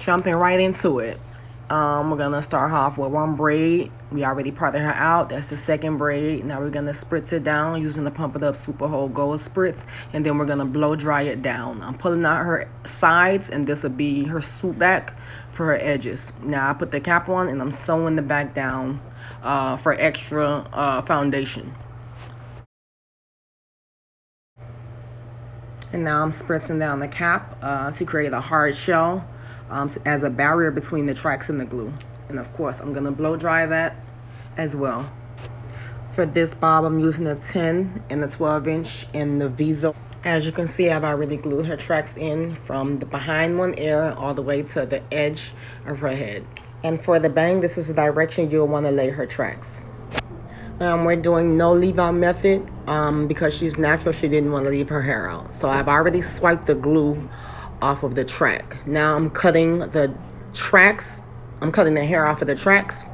jumping right into it. We're gonna start off with one braid. We already parted her out. That's the second braid. Now we're gonna spritz it down using the Pump It Up Super Hold Gold Spritz, and then we're gonna blow dry it down. I'm pulling out her sides, and this will be her swoop back for her edges. Now I put the cap on, and I'm sewing the back down for extra foundation. And now I'm spritzing down the cap to create a hard shell as a barrier between the tracks and the glue. And of course, I'm gonna blow dry that as well. For this bob, I'm using a 10 and a 12-inch in the Viso. As you can see, I've already glued her tracks in from the behind one ear all the way to the edge of her head. And for the bang, this is the direction you'll want to lay her tracks. We're doing no leave out method because she's natural. She didn't want to leave her hair out. So I've already swiped the glue off of the track. Now I'm cutting the tracks. I'm cutting the hair off of the tracks,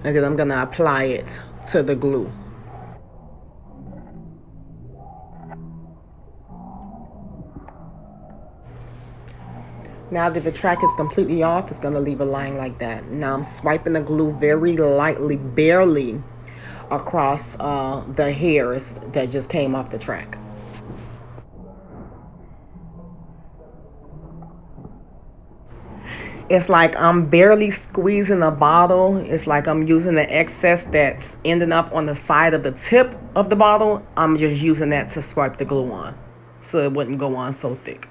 and then I'm going to apply it to the glue. Now that the track is completely off, it's going to leave a line like that. Now I'm swiping the glue very lightly, barely, across the hairs that just came off the track. It's like I'm barely squeezing a bottle. It's like I'm using the excess that's ending up on the side of the tip of the bottle. I'm just using that to swipe the glue on so it wouldn't go on so thick.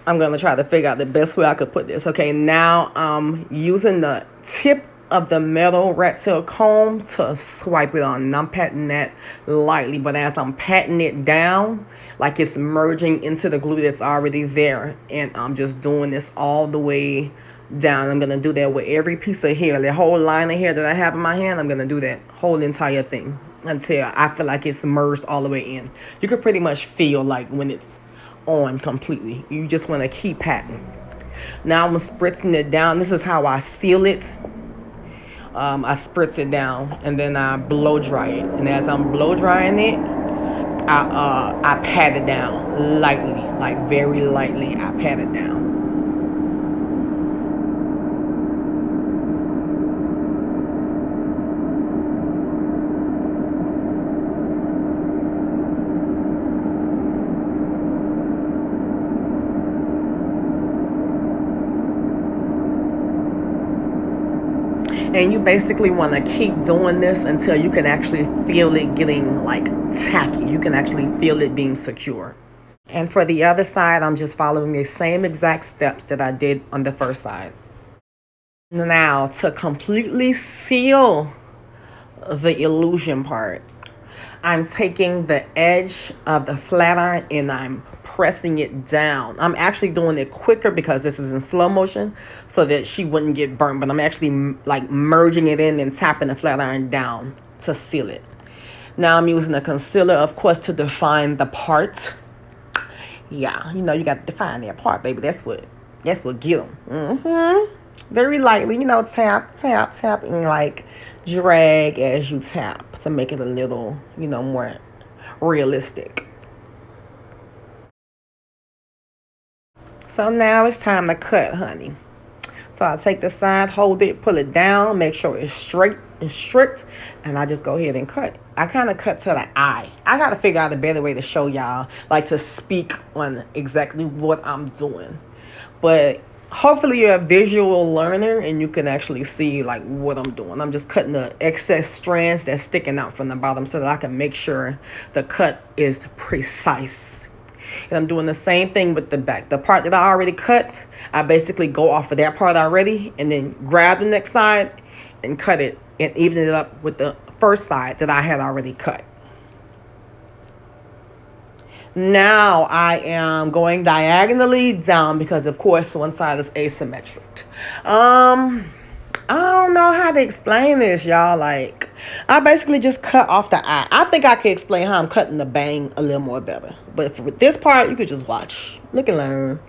I'm going to try to figure out the best way I could put this. Okay, now I'm using the tip of the metal rat tail comb to swipe it on. And I'm patting that lightly, but as I'm patting it down, like it's merging into the glue that's already there. And I'm just doing this all the way down. I'm going to do that with every piece of hair. The whole line of hair that I have in my hand, I'm going to do that whole entire thing until I feel like it's merged all the way in. You can pretty much feel like when it's on completely. You just want to keep patting. Now I'm spritzing it down. This is how I seal it. I spritz it down and then I blow dry it. And as I'm blow drying it, I pat it down lightly, like very lightly. I pat it down. And you basically want to keep doing this until you can actually feel it getting like tacky. You can actually feel it being secure. And for the other side, I'm just following the same exact steps that I did on the first side. Now, to completely seal the illusion part, I'm taking the edge of the flat iron and I'm pressing it down. I'm actually doing it quicker because this is in slow motion so that she wouldn't get burnt, but I'm actually like merging it in and tapping the flat iron down to seal it. Now I'm using a concealer, of course, to define the part. Yeah, you know, you got to define that part, baby. That's what get them. Very lightly, you know, tap, and like drag as you tap to make it a little, you know, more realistic. So now it's time to cut, honey. So I take the side, hold it, pull it down, make sure it's straight and strict, and I just go ahead and cut. I kind of cut to the eye. I got to figure out a better way to show y'all, like to speak on exactly what I'm doing. But hopefully you're a visual learner and you can actually see like what I'm doing. I'm just cutting the excess strands that's sticking out from the bottom so that I can make sure the cut is precise. And I'm doing the same thing with the back. The part that I already cut, I basically go off of that part already and then grab the next side and cut it and even it up with the first side that I had already cut. Now I am going diagonally down because, of course, one side is asymmetric. I don't know how to explain this, y'all. Like, I basically just cut off the eye. I think I can explain how I'm cutting the bang a little more better. But for this part, you could just watch. Look and learn.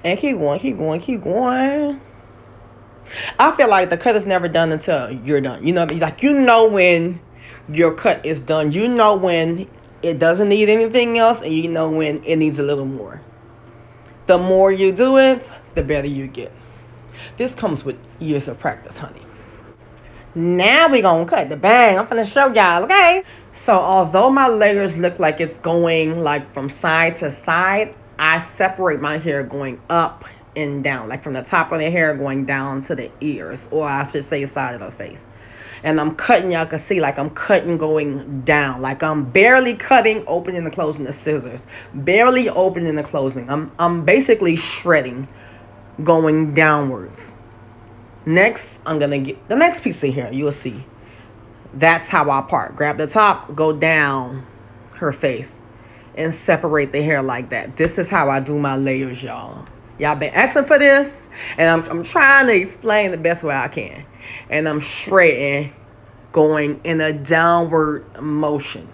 And keep going. I feel like the cut is never done until you're done. You know, like you know when your cut is done. You know when it doesn't need anything else, and you know when it needs a little more. The more you do it, the better you get. This comes with years of practice, honey. Now we gonna cut the bang. I'm gonna show y'all, okay? So although my layers look like it's going like from side to side, I separate my hair going up and down, like from the top of the hair going down to the ears, or I should say side of the face. And I'm cutting, y'all can see like I'm cutting going down, like I'm barely cutting, opening and closing the scissors, barely opening and closing. I'm basically shredding going downwards. Next, I'm gonna get the next piece of hair. You'll see. That's how I part. Grab the top, go down her face, and separate the hair like that. This is how I do my layers, y'all. Y'all been asking for this, and I'm trying to explain the best way I can. And I'm shredding, going in a downward motion.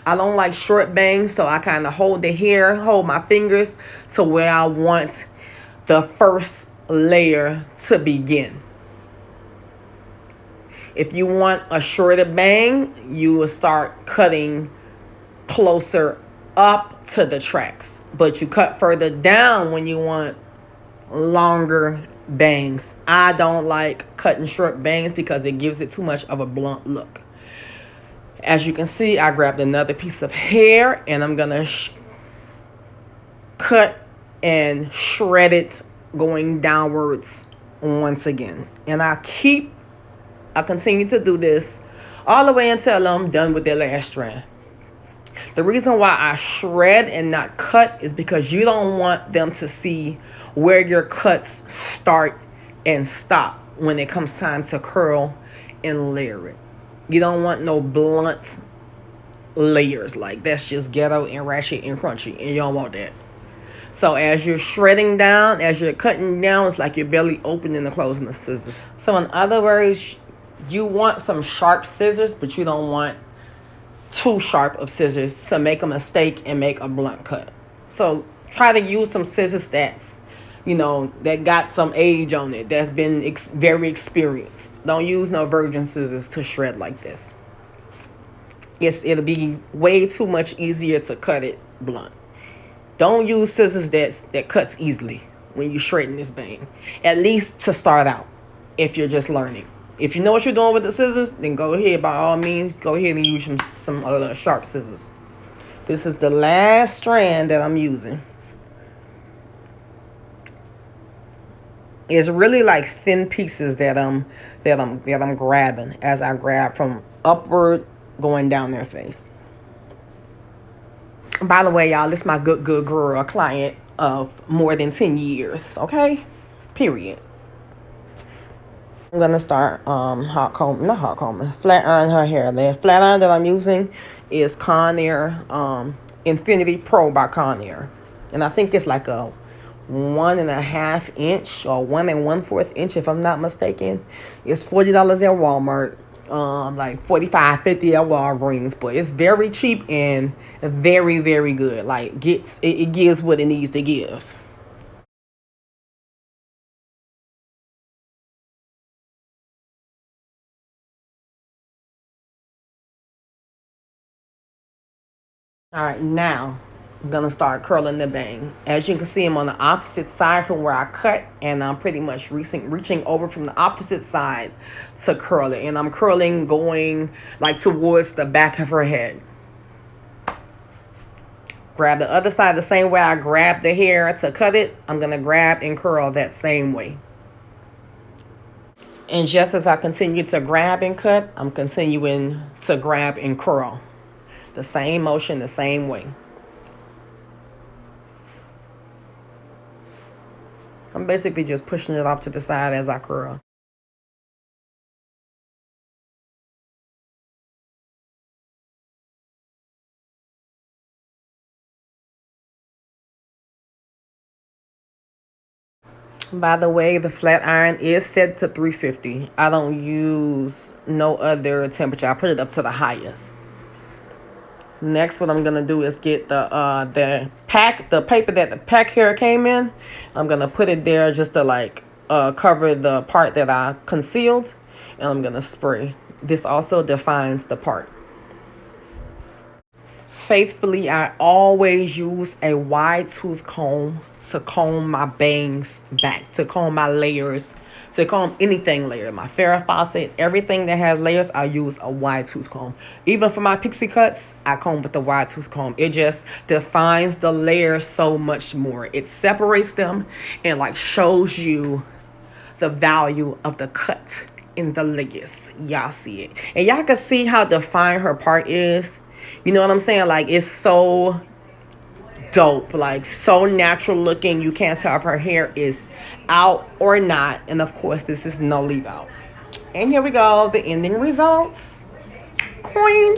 I don't like short bangs, so I kind of hold the hair, hold my fingers to where I want the first layer to begin. If you want a shorter bang, you will start cutting closer up to the tracks, but you cut further down when you want longer bangs. I don't like cutting short bangs because it gives it too much of a blunt look. As you can see, I grabbed another piece of hair and I'm gonna cut and shred it going downwards once again. And I continue to do this all the way until I'm done with the last strand. The reason why I shred and not cut is because you don't want them to see where your cuts start and stop when it comes time to curl and layer it. You don't want no blunt layers. Like, that's just ghetto and ratchet and crunchy, and you don't want that. So as you're shredding down, as you're cutting down, it's like you're barely opening and closing the scissors. So in other words, you want some sharp scissors, but you don't want too sharp of scissors to make a mistake and make a blunt cut. So try to use some scissors that's, that got some age on it, that's been very experienced. Don't use no virgin scissors to shred like this. It'll be way too much easier to cut it blunt. Don't use scissors that cuts easily when you're shredding this bang. At least to start out, if you're just learning. If you know what you're doing with the scissors, then go ahead, by all means, go ahead and use some sharp scissors. This is the last strand that I'm using. It's really like thin pieces that I'm grabbing as I grab from upward going down their face. By the way, y'all, this is my good girl, a client of more than 10 years, okay? Period. I'm going to start flat iron her hair. The flat iron that I'm using is Conair Infinity Pro by Conair. And I think it's like a 1.5 inch or 1 1/4 inch, if I'm not mistaken. It's $40 at Walmart. Like $45-50 at Walgreens, but it's very cheap and very, very good. Like, it gives what it needs to give. All right, now I'm gonna start curling the bang. As you can see, I'm on the opposite side from where I cut, and I'm pretty much reaching over from the opposite side to curl it. And I'm curling going like towards the back of her head. Grab the other side the same way I grabbed the hair to cut it. I'm gonna grab and curl that same way. And just as I continue to grab and cut, I'm continuing to grab and curl. The same motion, the same way. I'm basically just pushing it off to the side as I curl. By the way, the flat iron is set to 350. I don't use no other temperature. I put it up to the highest. Next, what I'm gonna do is get the paper that the pack hair came in. I'm gonna put it there just to cover the part that I concealed, and I'm gonna spray. This also defines the part. Faithfully, I always use a wide tooth comb to comb my bangs back, to comb my layers, to comb anything layered. My Farrah Fawcett, everything that has layers, I use a wide tooth comb. Even for my pixie cuts, I comb with the wide tooth comb. It just defines the layers so much more. It separates them and like shows you the value of the cut in the layers. Y'all see it. And y'all can see how defined her part is. You know what I'm saying? Like, it's so dope, like so natural looking. You can't tell if her hair is out or not. And of course, this is no leave out. And here we go, the ending results. Queen.